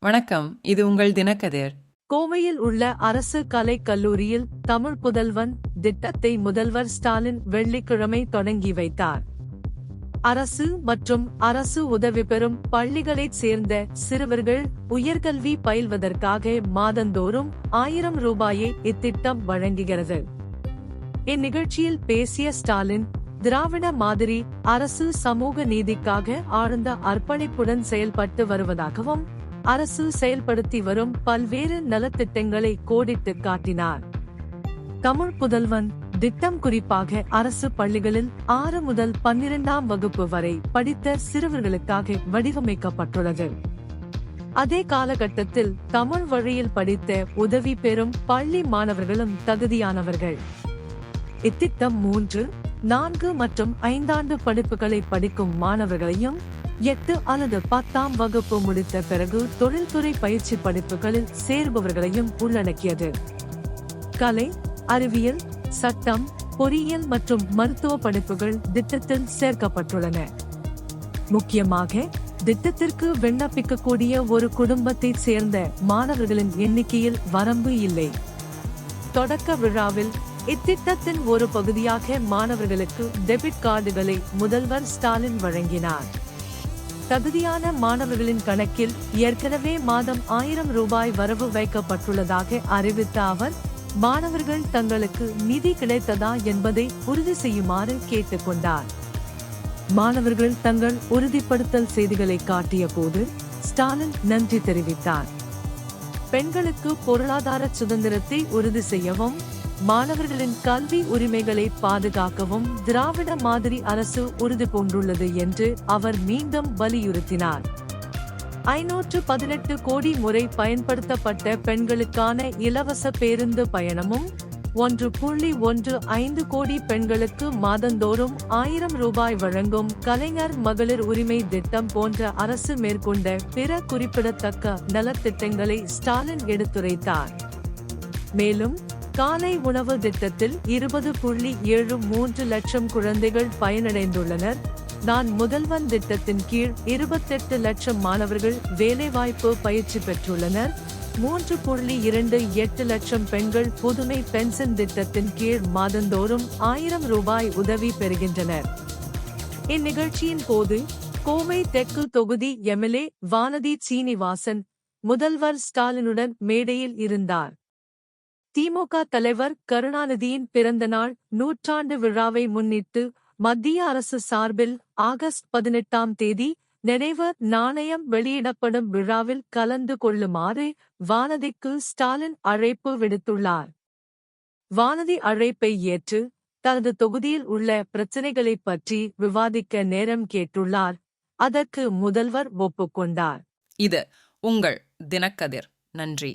வணக்கம். இது உங்கள் தினக்கதிர். கோவையில் உள்ள அரசு கலைக் கல்லூரியில் தமிழ் புதல்வன் திட்டத்தை முதல்வர் ஸ்டாலின் வெள்ளிக்கிழமை தொடங்கி வைத்தார். அரசு மற்றும் அரசு உதவி பெறும் பள்ளிகளைச் சேர்ந்த சிறுவர்கள் உயர்கல்வி பயில்வதற்காக மாதந்தோறும் 1000 ரூபாயை இத்திட்டம் வழங்குகிறது. இந்நிகழ்ச்சியில் பேசிய ஸ்டாலின், திராவிட மாதிரி அரசு சமூக நீதிக்காக ஆழ்ந்த அர்ப்பணிப்புடன் செயல்பட்டு வருவதாகவும் அரசு செயல்படுத்தி வரும் பல்வேறு நலத்திட்டங்களை கோடிட்டு காட்டினார். தமிழ் புதல்வன் திட்டம் குறிப்பாக அரசு பள்ளிகளில் 6 முதல் 12ஆம் வகுப்பு வரை படித்த சிறுவர்களுக்காக வடிவமைக்கப்பட்டுள்ளது. அதே காலகட்டத்தில் தமிழ் வழியில் படித்த உதவி பெறும் பள்ளி மாணவர்களும் தகுதியானவர்கள். இத்திட்டம் 3, 4 மற்றும் 5 ஆண்டு படிப்புகளை படிக்கும் மாணவர்களையும் 8 அல்லது 10ஆம் வகுப்பு முடித்த பிறகு தொழில்துறை பயிற்சி படிப்புகளில் சேர்பவர்களையும் உள்ளடக்கியது. கலை, அறிவியல், சட்டம், பொறியியல் மற்றும் மருத்துவ படிப்புகள் திட்டத்தில் சேர்க்கப்பட்டுள்ளன. முக்கியமாக திட்டத்திற்கு விண்ணப்பிக்கக்கூடிய ஒரு குடும்பத்தைச் சேர்ந்த மாணவர்களின் எண்ணிக்கையில் வரம்பு இல்லை. தொடக்க விழாவில் இத்திட்டத்தின் ஒரு பகுதியாக மாணவர்களுக்கு டெபிட் கார்டுகளை முதல்வர் ஸ்டாலின் வழங்கினார். தகுதியான மாணவர்களின் கணக்கில் ஏற்கனவே மாதம் 1000 ரூபாய் வரவு வைக்கப்பட்டுள்ளதாக அறிவித்த அவர், மாணவர்கள் தங்களுக்கு நிதி கிடைத்ததா என்பதை உறுதி செய்யுமாறு கேட்டுக்கொண்டார். மாணவர்கள் தங்கள் உறுதிப்படுத்தல் செய்திகளை காட்டிய போது ஸ்டாலின் நன்றி தெரிவித்தார். பெண்களுக்கு பொருளாதார சுதந்திரத்தை உறுதி செய்யவும், மாணவர்களின் கல்வி உரிமைகளை பாதுகாக்கவும் திராவிட மாதிரி அரசு உறுதி பூண்டுள்ளது என்று அவர் மீண்டும் வலியுறுத்தினார். 518 கோடி முறை பயன்படுத்தப்பட்ட பெண்களுக்கான இலவச பேருந்து பயணமும், 1.15 கோடி பெண்களுக்கு மாதந்தோறும் 1000 ரூபாய் வழங்கும் கலைஞர் மகளிர் உரிமை திட்டம் போன்ற அரசு மேற்கொண்ட பிற குறிப்பிடத்தக்க நலத்திட்டங்களை ஸ்டாலின் எடுத்துரைத்தார். மேலும் காலை உணவு திட்டத்தில் 20.73 லட்சம் குழந்தைகள் பயனடைந்துள்ளனர். நான் முதல்வன் திட்டத்தின் கீழ் 28 லட்சம் மாணவர்கள் வேலைவாய்ப்பு பயிற்சி பெற்றுள்ளனர். 3.28 லட்சம் பெண்கள் புதுமை பென்ஷன் திட்டத்தின் கீழ் மாதந்தோறும் 1000 ரூபாய் உதவி பெறுகின்றனர். இந்நிகழ்ச்சியின் போது கோவை தெற்கு தொகுதி எம்எல்ஏ வானதி சீனிவாசன் முதல்வர் ஸ்டாலினுடன் மேடையில் இருந்தார். திமுக தலைவர் கருணாநிதியின் பிறந்த நாள் 100ஆண்டு விழாவை முன்னிட்டு மத்திய அரசு சார்பில் ஆகஸ்ட் 18ஆம் தேதி நினைவு நாணயம் வெளியிடப்படும் விழாவில் கலந்து கொள்ளுமாறு வானதிக்கு ஸ்டாலின் அழைப்பு விடுத்துள்ளார். வானதி அழைப்பை ஏற்று தனது தொகுதியில் உள்ள பிரச்சினைகளை பற்றி விவாதிக்க நேரம் கேட்டுள்ளார். அதற்கு முதல்வர் ஒப்புக்கொண்டார். இது உங்கள் தினக்கதிர். நன்றி.